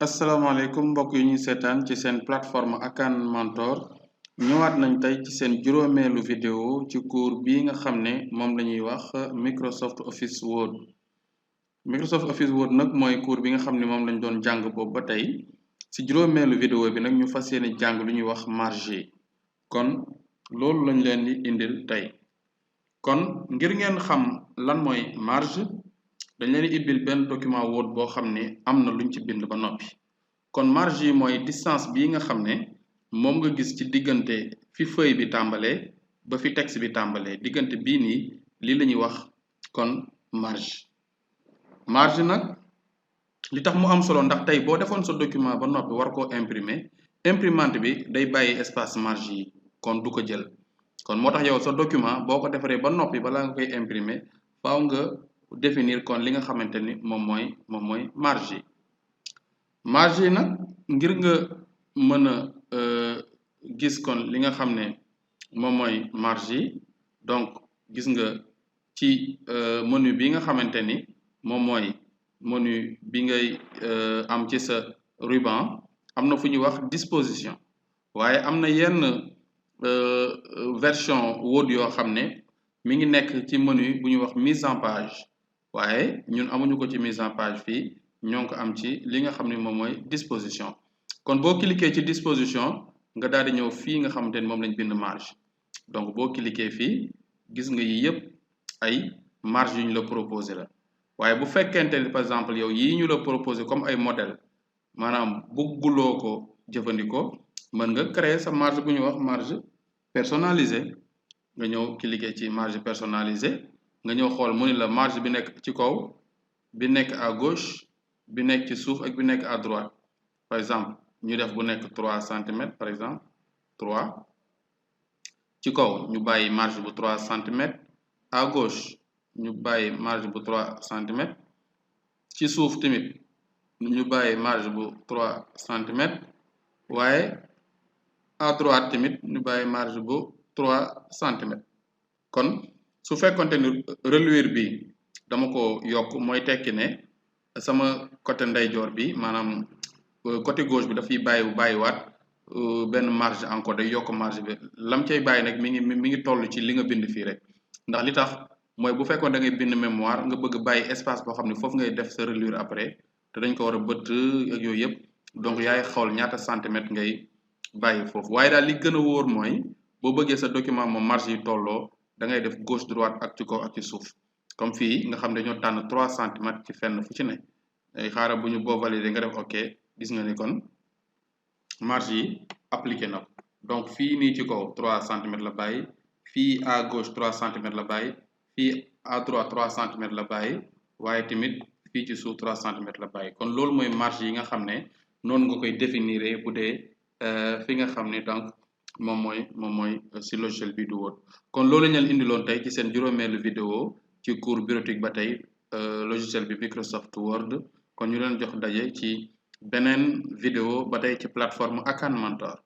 asalaamaaleykum mbokk yi ñuy seetaan ci seen plateforme Akan Mentor ñëwaat nañ tey ci seen juróomeelu vidéo ci cours bii nga xam ne moom la ñuy wax Microsoft Office Word. Microsoft Office Word nag mooy cours bi nga xam ne moom lañ doon jàng boobu ba tey ci juróomeelu vidéo bi nag ñu fas yéene jàng lu ñuy wax marge kon loolu lañ leen di indil tey kon ngir ngeen xam lan mooy marge dañ leen di ibbil benn document Word boo xam ne am na luñ ci bind ba noppi kon marge yi mooy distance bii nga xam ne moom nga gis ci diggante fi feuille bi tàmbalee ba fi texte bi tàmbalee diggante bii nii lii la ñuy wax kon marge nag li tax mu am solo ndax tey boo defoon sa document ba noppi war koo imprimer imprimante bi day bàyyi espace marge yi kon du ko jël kon moo tax yow sa document boo ko defaree ba noppi balaa nga koy imprimer faaw nga définir kon li nga xamante ni moom mooy marge yi nag ngir nga mën a gis kon li nga xam ne moom mooy marge yi donc gis nga ci menu bi nga xamante ni moom mooy menu bi ngay am ci sa ruban am na fu ñuy wax disposition waaye am na yenn version Word yoo xam ne mi ngi nekk ci menu bu ñuy wax mise en page waaye ñun amuñu ko ci mise en page fii ñoo ngi ko am ci li nga xam ne moom mooy disposition kon boo cliquer ci disposition nga daal di ñëw fii nga xamante ni moom lañ bind marge donc boo cliquer fii gis nga yi yëpp ay marge yu ñu la proposé la waaye bu fekkente ni par exemple yow yii ñu la proposé comme ay modèle maanaam bugguloo ko jëfandikoo mën nga créer sa marge bu ñuy wax marge personnalisée nga ñëw cliquer ci marge personnalisée nga ñëw xool mu ni la marge bi nekk ci kaw bi nekk à gauche bi nekk ci suuf ak bi nekk à droite par exemple ñu def bu nekk 3 centimètres par exemple 3 ci kaw ñu bàyyi marge bu 3 centimètres à gauche ñu bàyyi marge bu 3 centimètres ci suuf tamit ñu bàyyi marge bu 3 centimètres waaye à droite tamit ñu bàyyi marge bu 3 centimètres kon su fekkonte ni reliure bi dama ko yokk mooy tekki ne sama côté ndeyjoor bi maanaam côté gauche bi dafay bàyyiwaat benn marge encore day yokk marge bi lam cay bàyyi nag mi ngi toll ci li nga bind fii rek ndax li tax mooy bu fekkoon da ngay bind mémoire nga bëgg bàyyi espace boo xam ne foofu ngay def sa reliure après te dañ ko war a bëtt ak yooyu yëpp donc yaay xool ñaata centimètre ngay bàyyi foofu waaye daal li gën a wóor mooy boo bëggee sa document moom marge yi tolloo da ngay def gauche droite ak ci kaw ak ci suuf comme fii nga xam ne dañoo tànn 3 centimètres ci fenn fu ci ne ay xaaral bu ñu boo validé nga def ok gis nga ni kon marge yi appliqué na ko donc fii nii ci kaw 3 centimètres la bàyyi fii à gauche 3 centimètres la bàyyi fii à droite 3 centimètres la bàyyi waaye tamit fii ci suuf 3 centimètres la bàyyi kon loolu mooy marge yi nga xam ne noonu nga koy définir bu dee fi nga xam ne donc moom mooy si logiciel bi du Word kon loolu ñu leen indiloon tey ci seen juróomeelu vidéo ci cours bureautique ba tey logiciel bi Microsoft Word kon ñu leen jox daje ci beneen vidéo ba tey ci plateforme Akan Mentor